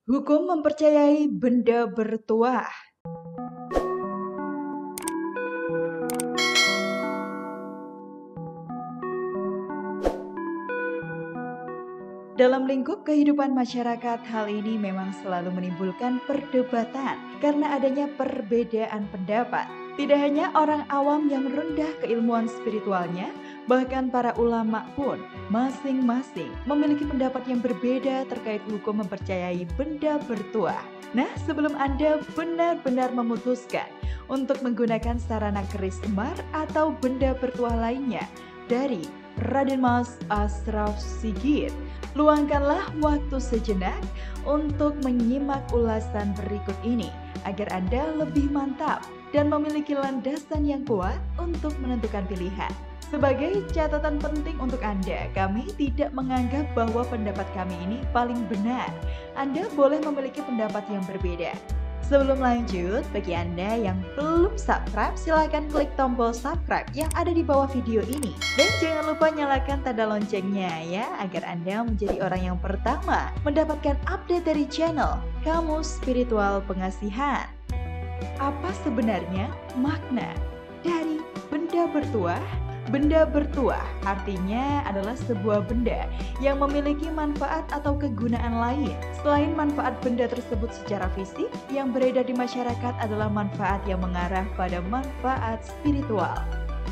Hukum mempercayai benda bertuah. Dalam lingkup kehidupan masyarakat, hal ini memang selalu menimbulkan perdebatan karena adanya perbedaan pendapat. Tidak hanya orang awam yang rendah keilmuan spiritualnya, bahkan para ulama pun masing-masing memiliki pendapat yang berbeda terkait hukum mempercayai benda bertuah. Nah, sebelum Anda benar-benar memutuskan untuk menggunakan sarana keris semar atau benda bertuah lainnya dari Raden Mas Ashraf Sigit, luangkanlah waktu sejenak untuk menyimak ulasan berikut ini agar Anda lebih mantap dan memiliki landasan yang kuat untuk menentukan pilihan. Sebagai catatan penting untuk Anda, kami tidak menganggap bahwa pendapat kami ini paling benar. Anda boleh memiliki pendapat yang berbeda. Sebelum lanjut, bagi Anda yang belum subscribe, silahkan klik tombol subscribe yang ada di bawah video ini. Dan jangan lupa nyalakan tanda loncengnya ya, agar Anda menjadi orang yang pertama mendapatkan update dari channel Kamus Spiritual Pengasihan. Apa sebenarnya makna dari benda bertuah? Benda bertuah artinya adalah sebuah benda yang memiliki manfaat atau kegunaan lain. Selain manfaat benda tersebut secara fisik, yang beredar di masyarakat adalah manfaat yang mengarah pada manfaat spiritual.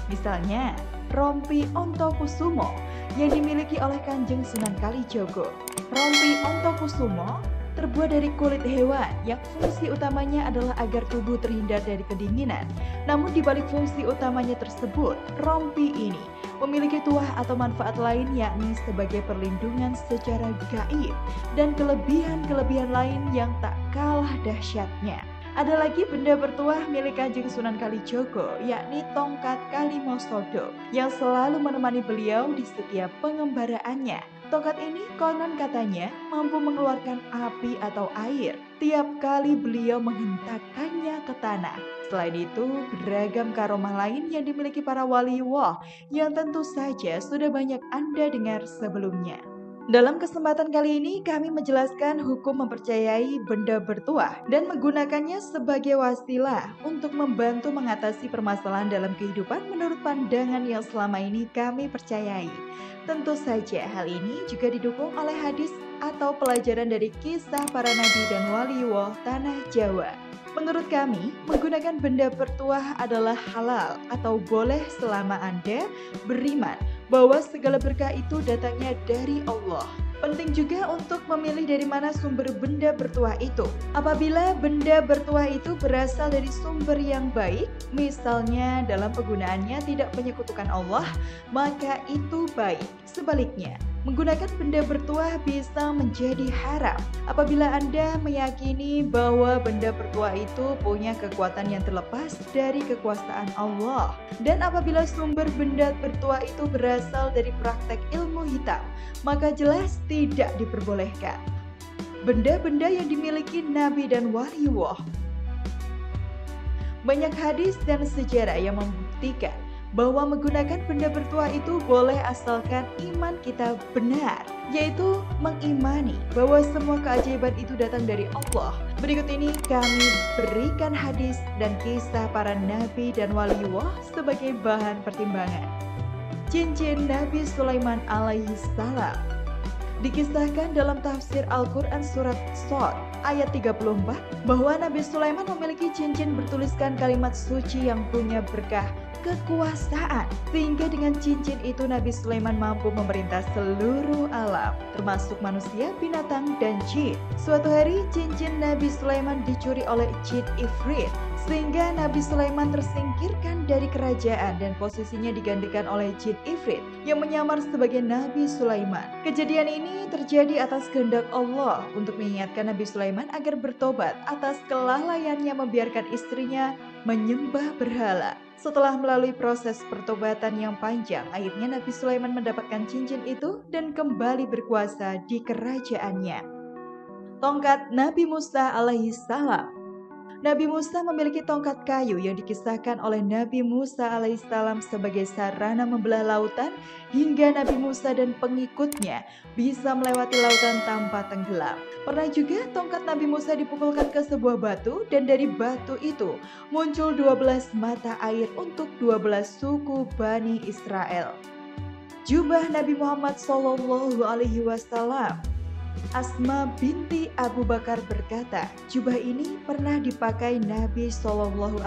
Misalnya, rompi Ontokusumo yang dimiliki oleh Kanjeng Sunan Kalijogo. Rompi Ontokusumo terbuat dari kulit hewan yang fungsi utamanya adalah agar tubuh terhindar dari kedinginan. Namun di balik fungsi utamanya tersebut, rompi ini memiliki tuah atau manfaat lain, yakni sebagai perlindungan secara gaib dan kelebihan-kelebihan lain yang tak kalah dahsyatnya. Ada lagi benda bertuah milik Kanjeng Sunan Kalijogo, yakni tongkat Kalimosodo yang selalu menemani beliau di setiap pengembaraannya. Tongkat ini konon katanya mampu mengeluarkan api atau air tiap kali beliau menghentakkannya ke tanah. Selain itu, beragam karomah lain yang dimiliki para waliullah yang tentu saja sudah banyak Anda dengar sebelumnya. Dalam kesempatan kali ini, kami menjelaskan hukum mempercayai benda bertuah dan menggunakannya sebagai wasilah untuk membantu mengatasi permasalahan dalam kehidupan menurut pandangan yang selama ini kami percayai. Tentu saja hal ini juga didukung oleh hadis atau pelajaran dari kisah para nabi dan waliullah tanah Jawa. Menurut kami, menggunakan benda bertuah adalah halal atau boleh selama Anda beriman bahwa segala berkah itu datangnya dari Allah. Penting juga untuk memilih dari mana sumber benda bertuah itu. Apabila benda bertuah itu berasal dari sumber yang baik, misalnya dalam penggunaannya tidak menyekutukan Allah, maka itu baik. Sebaliknya, menggunakan benda bertuah bisa menjadi haram apabila Anda meyakini bahwa benda bertuah itu punya kekuatan yang terlepas dari kekuasaan Allah. Dan apabila sumber benda bertuah itu berasal dari praktek ilmu hitam, maka jelas tidak diperbolehkan. Benda-benda yang dimiliki Nabi dan waliullah. Banyak hadis dan sejarah yang membuktikan bahwa menggunakan benda bertuah itu boleh asalkan iman kita benar, yaitu mengimani bahwa semua keajaiban itu datang dari Allah. Berikut ini kami berikan hadis dan kisah para nabi dan waliullah sebagai bahan pertimbangan. Cincin Nabi Sulaiman alaihi salam. Dikisahkan dalam tafsir Al-Quran surat Shad ayat 34 bahwa Nabi Sulaiman memiliki cincin bertuliskan kalimat suci yang punya berkah kekuasaan, sehingga dengan cincin itu Nabi Sulaiman mampu memerintah seluruh alam, termasuk manusia, binatang, dan jin. Suatu hari cincin Nabi Sulaiman dicuri oleh jin Ifrit, sehingga Nabi Sulaiman tersingkirkan dari kerajaan dan posisinya digantikan oleh jin Ifrit yang menyamar sebagai Nabi Sulaiman. Kejadian ini terjadi atas kehendak Allah untuk mengingatkan Nabi Sulaiman agar bertobat atas kelalaiannya membiarkan istrinya menyembah berhala. Setelah melalui proses pertobatan yang panjang, akhirnya Nabi Sulaiman mendapatkan cincin itu dan kembali berkuasa di kerajaannya. Tongkat Nabi Musa alaihi salam. Nabi Musa memiliki tongkat kayu yang dikisahkan oleh Nabi Musa alaihissalam sebagai sarana membelah lautan hingga Nabi Musa dan pengikutnya bisa melewati lautan tanpa tenggelam. Pernah juga tongkat Nabi Musa dipukulkan ke sebuah batu dan dari batu itu muncul 12 mata air untuk 12 suku Bani Israel. Jubah Nabi Muhammad SAW. Asma binti Abu Bakar berkata, jubah ini pernah dipakai Nabi SAW.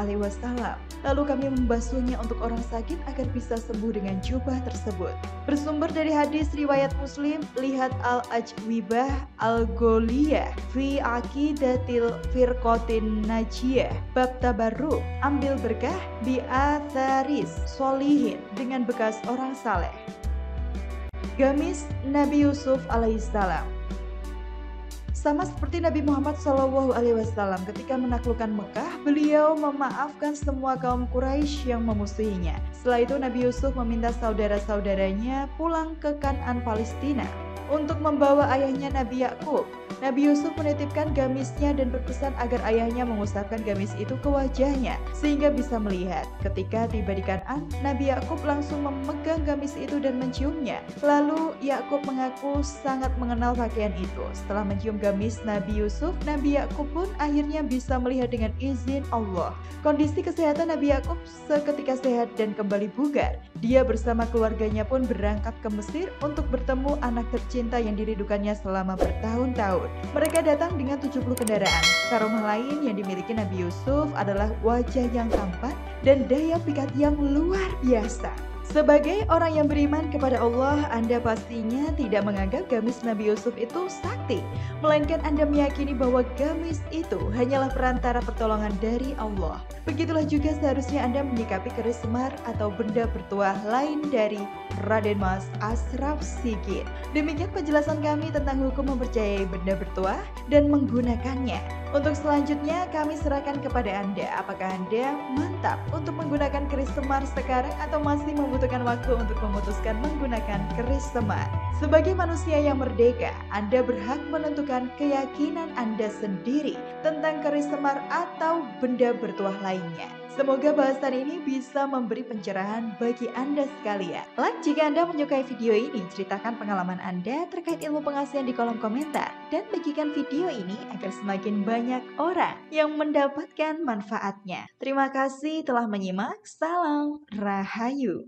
Lalu kami membasuhnya untuk orang sakit agar bisa sembuh dengan jubah tersebut. Bersumber dari hadis riwayat Muslim, lihat Al-Ajwibah Al-Gholiyah fi Aqidatil Firqatin Najiyah bab tabarruk, ambil berkah bi atharis solihin, dengan bekas orang saleh. Gamis Nabi Yusuf alaihissalam. Sama seperti Nabi Muhammad SAW ketika menaklukkan Mekah, beliau memaafkan semua kaum Quraisy yang memusuhinya. Setelah itu Nabi Yusuf meminta saudara-saudaranya pulang ke Kan'an Palestina untuk membawa ayahnya Nabi Yakub. Nabi Yusuf menitipkan gamisnya dan berpesan agar ayahnya mengusapkan gamis itu ke wajahnya sehingga bisa melihat. Ketika tiba di Kan'an, Nabi Yakub langsung memegang gamis itu dan menciumnya. Lalu Yakub mengaku sangat mengenal pakaian itu. Setelah mencium gamis Nabi Yusuf, Nabi Yakub pun akhirnya bisa melihat dengan izin Allah. Kondisi kesehatan Nabi Yakub seketika sehat dan kembali bugar. Dia bersama keluarganya pun berangkat ke Mesir untuk bertemu anak tercinta yang dirindukannya selama bertahun-tahun. Mereka datang dengan 70 kendaraan. Karomah lain yang dimiliki Nabi Yusuf adalah wajah yang tampan dan daya pikat yang luar biasa. Sebagai orang yang beriman kepada Allah, Anda pastinya tidak menganggap gamis Nabi Yusuf itu sakti, melainkan Anda meyakini bahwa gamis itu hanyalah perantara pertolongan dari Allah. Begitulah juga seharusnya Anda menyikapi keris semar atau benda bertuah lain dari Raden Mas Ashraf Sigit. Demikian penjelasan kami tentang hukum mempercayai benda bertuah dan menggunakannya. Untuk selanjutnya kami serahkan kepada Anda. Apakah Anda mantap untuk menggunakan keris semar sekarang atau masih membutuhkan waktu untuk memutuskan menggunakan keris semar? Sebagai manusia yang merdeka, Anda berhak menentukan keyakinan Anda sendiri tentang keris semar atau benda bertuah lainnya. Semoga bahasan ini bisa memberi pencerahan bagi Anda sekalian. Like jika Anda menyukai video ini, ceritakan pengalaman Anda terkait ilmu pengasihan di kolom komentar. Dan bagikan video ini agar semakin banyak orang yang mendapatkan manfaatnya. Terima kasih telah menyimak. Salam Rahayu.